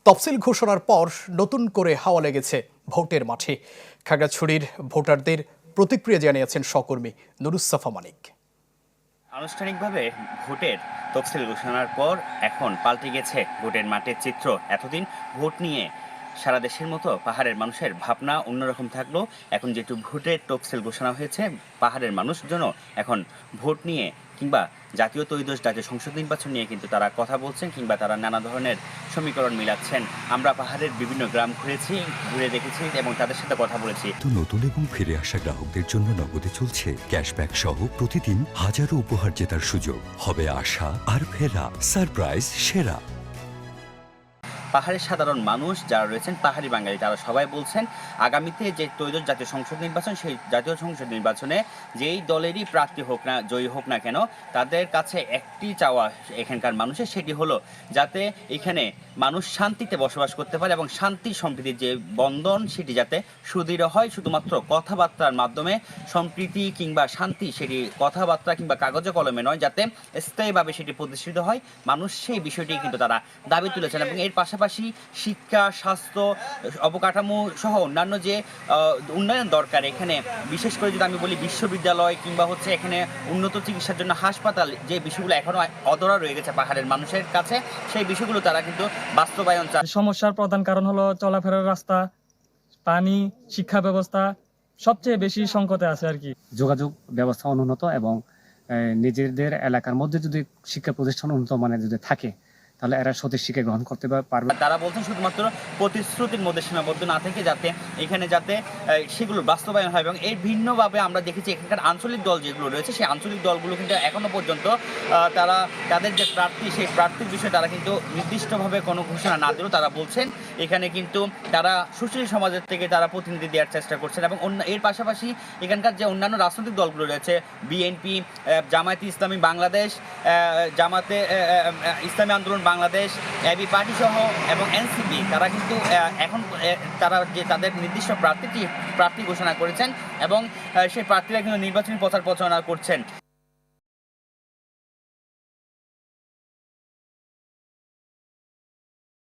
তফসিল ঘোষণার পর নতুন করে হাওয়া লেগেছে ভোটের মাঠে। খাগড়াছড়ির ভোটারদের প্রতিক্রিয়া জানিয়েছেন সহকর্মী নুরুসসাফা মানিক। আনুষ্ঠানিকভাবে ভোটের তফসিল ঘোষণার পর এখন পাল্টে গেছে ভোটের মাঠের চিত্র। এতদিন ভোট নিয়ে সারা দেশের মতো পাহাড়ের মানুষের ভাবনা অন্যরকম থাকলো। এখন যেহেতু ভোটের তফসিল ঘোষণা হয়েছে, পাহাড়ের মানুষজন এখন ভোট নিয়ে কিংবা জাতীয় ত্রয়োদশ জাতীয় সংসদ নির্বাচন নিয়ে কিন্তু তারা কথা বলছেন কিংবা তারা নানা ধরনের সমীকরণ মিলাচ্ছেন। আমরা পাহাড়ের বিভিন্ন গ্রাম ঘুরে দেখেছি এবং তাদের সাথে কথা বলেছি। নতুন এবং ফিরে আসা গ্রাহকদের জন্য নগদে চলছে ক্যাশব্যাক সহ প্রতিদিন হাজারো উপহার জেতার সুযোগ। হবে আশা আর ফেরা সারপ্রাইজ সেরা। পাহাড়ের সাধারণ মানুষ যারা রয়েছেন, পাহাড়ি বাঙালি, তারা সবাই বলছেন আগামীতে যে ত্রয়োদশ জাতীয় সংসদ নির্বাচন, সেই জাতীয় সংসদ নির্বাচনে যেই দলেরই প্রার্থী হোক না, জয়ী হোক না কেন, তাদের কাছে একটি চাওয়া এখানকার মানুষের, সেটি হলো যাতে এখানে মানুষ শান্তিতে বসবাস করতে পারে এবং শান্তি সম্প্রীতির যে বন্ধন সেটি যাতে সুদৃঢ় হয়। শুধুমাত্র কথাবার্তার মাধ্যমে সম্প্রীতি কিংবা শান্তি সেটি কথাবার্তা কিংবা কাগজে কলমে নয়, যাতে স্থায়ীভাবে সেটি প্রতিষ্ঠিত হয়। মানুষ সেই বিষয়টি কিন্তু তারা দাবি তুলেছেন এবং এর পাশাপাশি শিক্ষা, স্বাস্থ্য, অবকাঠামো সহ অন্যান্য যে উন্নয়ন দরকার এখানে, বিশেষ করে যদি আমি বলি বিশ্ববিদ্যালয় কিংবা হচ্ছে এখানে উন্নত চিকিৎসার জন্য হাসপাতাল, যে বিষয়গুলো এখনো অধরা রয়ে গেছে পাহাড়ের মানুষের কাছে, সেই বিষয়গুলো তারা কিন্তু বাস্তবায়ন চায়। সমস্যার প্রধান কারণ হলো চলাফেরার রাস্তা, পানি, শিক্ষা ব্যবস্থা সবচেয়ে বেশি সংকটে আছে আর কি। যোগাযোগ ব্যবস্থা অনুন্নত এবং নিজেদের এলাকার মধ্যে যদি শিক্ষা প্রতিষ্ঠান উন্নত মানের যদি থাকে, তাহলে এরা সঠিক শিক্ষা গ্রহণ করতে পারবে। তারা বলছেন শুধুমাত্র প্রতিশ্রুতির মধ্যে সীমাবদ্ধ না থেকে যাতে এখানে সেগুলো বাস্তবায়ন হয়। এবং এর ভিন্নভাবে আমরা দেখেছি এখানকার আঞ্চলিক দল যেগুলো রয়েছে, সেই আঞ্চলিক দলগুলো কিন্তু এখনো পর্যন্ত তারা তাদের যে প্রার্থী, সেই প্রার্থীর বিষয়ে তারা কিন্তু নির্দিষ্টভাবে কোনো ঘোষণা না দিলেও তারা বলছেন এখানে কিন্তু তারা সুশীল সমাজের থেকে তারা প্রতিনিধি দেওয়ার চেষ্টা করছেন। এবং এর পাশাপাশি এখানকার যে অন্যান্য রাজনৈতিক দলগুলো রয়েছে, বিএনপি, জামায়াতে ইসলামী বাংলাদেশ, জামাতে ইসলামী আন্দোলন বাংলাদেশ, এবি পার্টি সহ এবং এনসিপি, তারা কিন্তু এখন তারা যে তাদের নির্দিষ্ট প্রার্থী ঘোষণা করেছেন এবং সেই প্রার্থীরা কিন্তু নির্বাচনী প্রচার প্রচারণা করছেন।